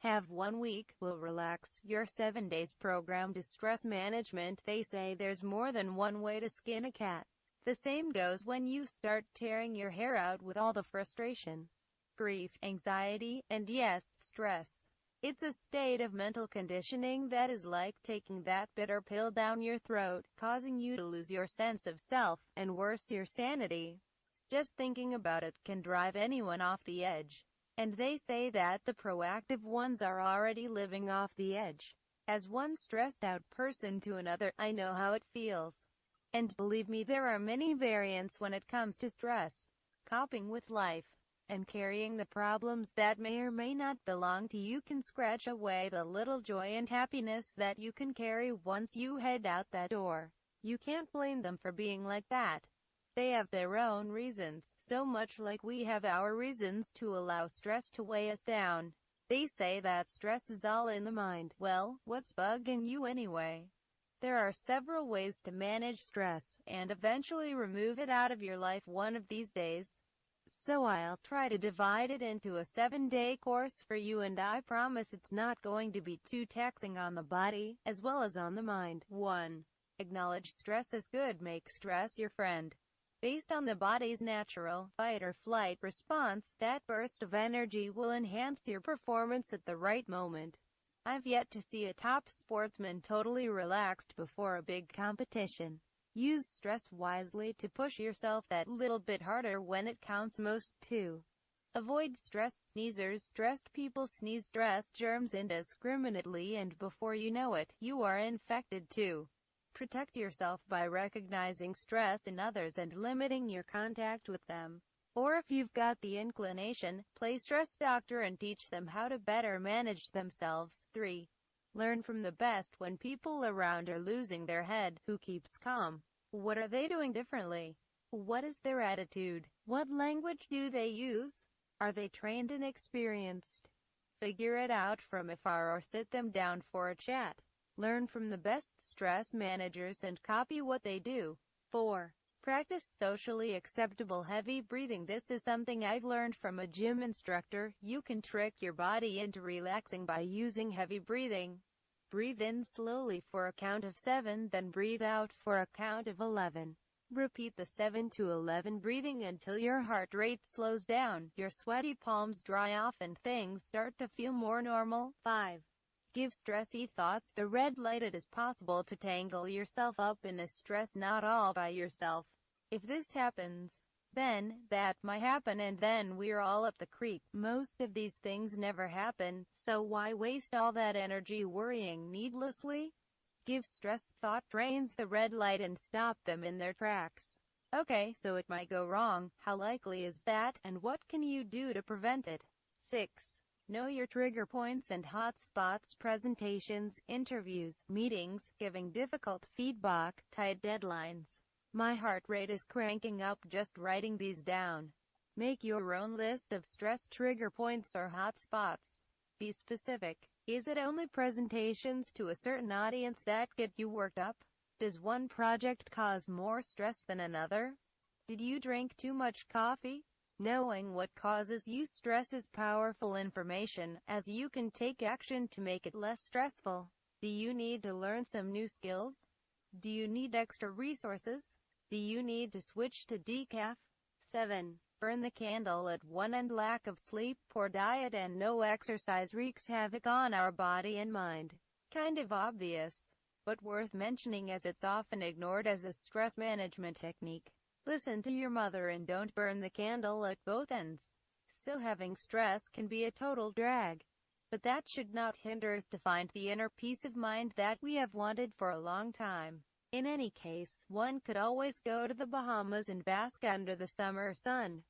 Have 1 week, will relax your 7 days program to stress management. They say there's more than one way to skin a cat. The same goes when you start tearing your hair out with all the frustration, grief, anxiety, and yes, stress. It's a state of mental conditioning that is like taking that bitter pill down your throat, causing you to lose your sense of self, and worse, your sanity. Just thinking about it can drive anyone off the edge. And they say that the proactive ones are already living off the edge. As one stressed out person to another, I know how it feels. And believe me, there are many variants when it comes to stress, coping with life, and carrying the problems that may or may not belong to you can scratch away the little joy and happiness that you can carry once you head out that door. You can't blame them for being like that. They have their own reasons, so much like we have our reasons to allow stress to weigh us down. They say that stress is all in the mind. Well, what's bugging you anyway? There are several ways to manage stress, and eventually remove it out of your life one of these days. So I'll try to divide it into a 7-day course for you, and I promise it's not going to be too taxing on the body, as well as on the mind. 1. Acknowledge stress as good. Make stress your friend. Based on the body's natural fight-or-flight response, that burst of energy will enhance your performance at the right moment. I've yet to see a top sportsman totally relaxed before a big competition. Use stress wisely to push yourself that little bit harder when it counts most. 2. Avoid stress sneezers. Stressed people sneeze stress germs indiscriminately, and before you know it, you are infected too. Protect yourself by recognizing stress in others and limiting your contact with them. Or if you've got the inclination, play stress doctor and teach them how to better manage themselves. 3. Learn from the best. When people around are losing their head, who keeps calm? What are they doing differently? What is their attitude? What language do they use? Are they trained and experienced? Figure it out from afar or sit them down for a chat. Learn from the best stress managers and copy what they do. 4. Practice socially acceptable heavy breathing. This is something I've learned from a gym instructor. You can trick your body into relaxing by using heavy breathing. Breathe in slowly for a count of 7, then breathe out for a count of 11. Repeat the 7 to 11 breathing until your heart rate slows down, your sweaty palms dry off, and things start to feel more normal. 5. Give stressy thoughts the red light. It is possible to tangle yourself up in this stress not all by yourself. If this happens, then that might happen, and then we're all up the creek. Most of these things never happen, so why waste all that energy worrying needlessly? Give stress thought trains the red light and stop them in their tracks. Okay, so it might go wrong. How likely is that, and what can you do to prevent it? 6. Know your trigger points and hot spots. Presentations, interviews, meetings, giving difficult feedback, tight deadlines. My heart rate is cranking up just writing these down. Make your own list of stress trigger points or hot spots. Be specific. Is it only presentations to a certain audience that get you worked up? Does one project cause more stress than another? Did you drink too much coffee? Knowing what causes you stress is powerful information, as you can take action to make it less stressful. Do you need to learn some new skills? Do you need extra resources? Do you need to switch to decaf? 7. Burn the candle at one end. Lack of sleep, poor diet, and no exercise wreaks havoc on our body and mind. Kind of obvious, but worth mentioning as it's often ignored as a stress management technique. Listen to your mother and don't burn the candle at both ends. So having stress can be a total drag. But that should not hinder us to find the inner peace of mind that we have wanted for a long time. In any case, one could always go to the Bahamas and bask under the summer sun.